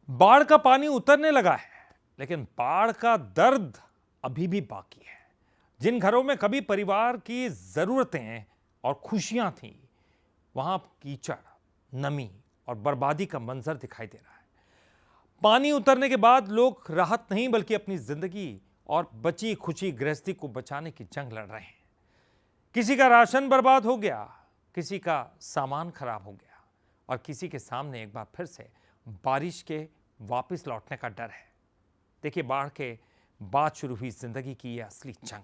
बाढ़ का पानी उतरने लगा है, लेकिन बाढ़ का दर्द अभी भी बाकी है। जिन घरों में कभी परिवार की जरूरतें और खुशियां थीं, वहां कीचड़, नमी और बर्बादी का मंजर दिखाई दे रहा है। पानी उतरने के बाद लोग राहत नहीं बल्कि अपनी जिंदगी और बची खुची गृहस्थी को बचाने की जंग लड़ रहे हैं। किसी का राशन बर्बाद हो गया, किसी का सामान खराब हो गया और किसी के सामने एक बार फिर से बारिश के वापस लौटने का डर है। देखिए, बाढ़ के बाद शुरू हुई जिंदगी की यह असली जंग।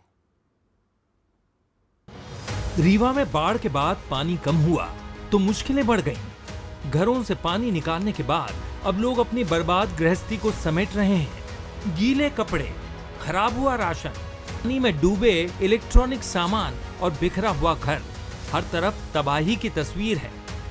रीवा में बाढ़ के बाद पानी कम हुआ तो मुश्किलें बढ़ गईं। घरों से पानी निकालने के बाद अब लोग अपनी बर्बाद गृहस्थी को समेट रहे हैं। गीले कपड़े, खराब हुआ राशन, पानी में डूबे इलेक्ट्रॉनिक सामान और बिखरा हुआ घर, हर तरफ तबाही की तस्वीर है।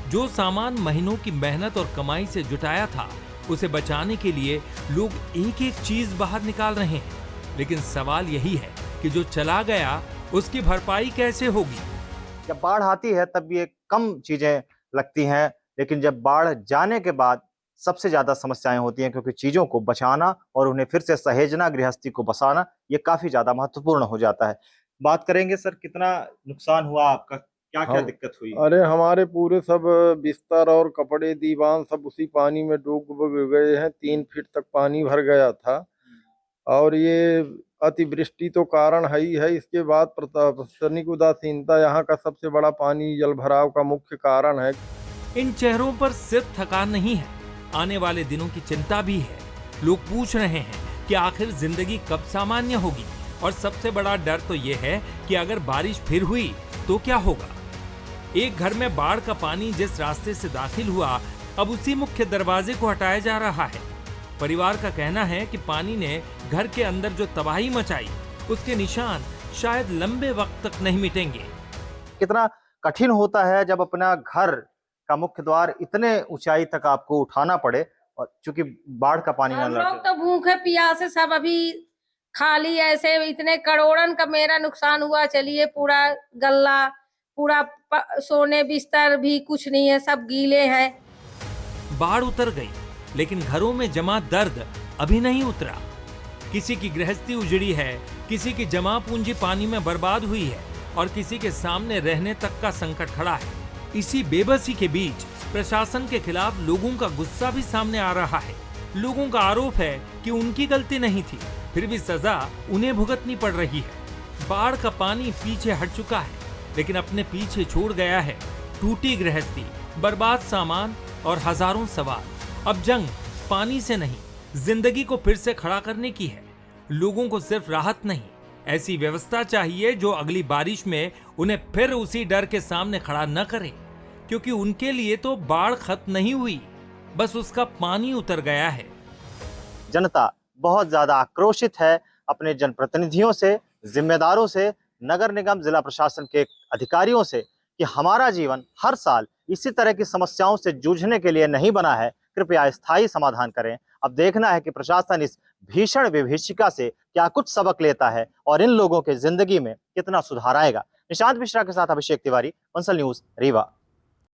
जो सामान महीनों की मेहनत और कमाई से जुटाया था, उसे बचाने के लिए लोग एक एक चीज बाहर निकाल रहे हैं। लेकिन सवाल यही है कि जो चला गया उसकी भरपाई कैसे होगी। जब बाढ़ आती है तब ये कम चीजें लगती हैं, लेकिन जब बाढ़ जाने के बाद सबसे ज्यादा समस्याएं होती हैं, क्योंकि चीजों को बचाना और उन्हें फिर से सहेजना, गृहस्थी को बसाना, ये काफी ज्यादा महत्वपूर्ण हो जाता है। बात करेंगे सर, कितना नुकसान हुआ आपका, क्या क्या हम दिक्कत हुई? अरे हमारे पूरे सब बिस्तर और कपड़े दीवान सब उसी पानी में डूब गए हैं। 3 फीट तक पानी भर गया था। और ये अतिवृष्टि तो कारण है ही है। इसके बाद प्रशासनिक उदासीनता यहाँ का सबसे बड़ा पानी जल भराव का मुख्य कारण है। इन चेहरों पर सिर्फ थकान नहीं है, आने वाले दिनों की चिंता भी है। लोग पूछ रहे हैं कि आखिर जिंदगी कब सामान्य होगी, और सबसे बड़ा डर तो यह है कि अगर बारिश फिर हुई तो क्या होगा। एक घर में बाढ़ का पानी जिस रास्ते से दाखिल हुआ, अब उसी मुख्य दरवाजे को हटाया जा रहा है। परिवार का कहना है कि पानी ने घर के अंदर जो तबाही मचाई, उसके निशान शायद लंबे वक्त तक नहीं मिटेंगे। कितना कठिन होता है जब अपना घर का मुख्य द्वार इतने ऊंचाई तक आपको उठाना पड़े, और चूंकि बाढ़ का पानी न हम लोग लगे। तो भूखे प्यासे सब अभी खाली ऐसे इतने करोड़न का मेरा नुकसान हुआ। चलिए, पूरा गल्ला, पूरा सोने बिस्तर भी कुछ नहीं है, सब गीले हैं। बाढ़ उतर गई, लेकिन घरों में जमा दर्द अभी नहीं उतरा। किसी की गृहस्थी उजड़ी है, किसी की जमा पूंजी पानी में बर्बाद हुई है और किसी के सामने रहने तक का संकट खड़ा है। इसी बेबसी के बीच प्रशासन के खिलाफ लोगों का गुस्सा भी सामने आ रहा है। लोगों का आरोप है कि उनकी गलती नहीं थी, फिर भी सजा उन्हें भुगतनी पड़ रही है। बाढ़ का पानी पीछे हट चुका है, लेकिन अपने पीछे छोड़ गया है टूटी गृहस्थी, बर्बाद सामान और हजारों सवाल। अब जंग पानी से नहीं, जिंदगी को फिर से खड़ा करने की है। लोगों को सिर्फ राहत नहीं, ऐसी व्यवस्था चाहिए जो अगली बारिश में उन्हें फिर उसी डर के सामने खड़ा न करे, क्योंकि उनके लिए तो बाढ़ खत्म नहीं हुई, बस उसका पानी उतर गया है। जनता बहुत ज्यादा आक्रोशित है अपने जनप्रतिनिधियों से, जिम्मेदारों से, नगर निगम, जिला प्रशासन के अधिकारियों से, कि हमारा जीवन हर साल इसी तरह की समस्याओं से जूझने के लिए नहीं बना है। कृपया स्थायी समाधान करें। अब देखना है कि प्रशासन इस भीषण विभीषिका से क्या कुछ सबक लेता है और इन लोगों के जिंदगी में कितना सुधार आएगा। निशांत मिश्रा के साथ अभिषेक तिवारी, बंसल न्यूज, रीवा।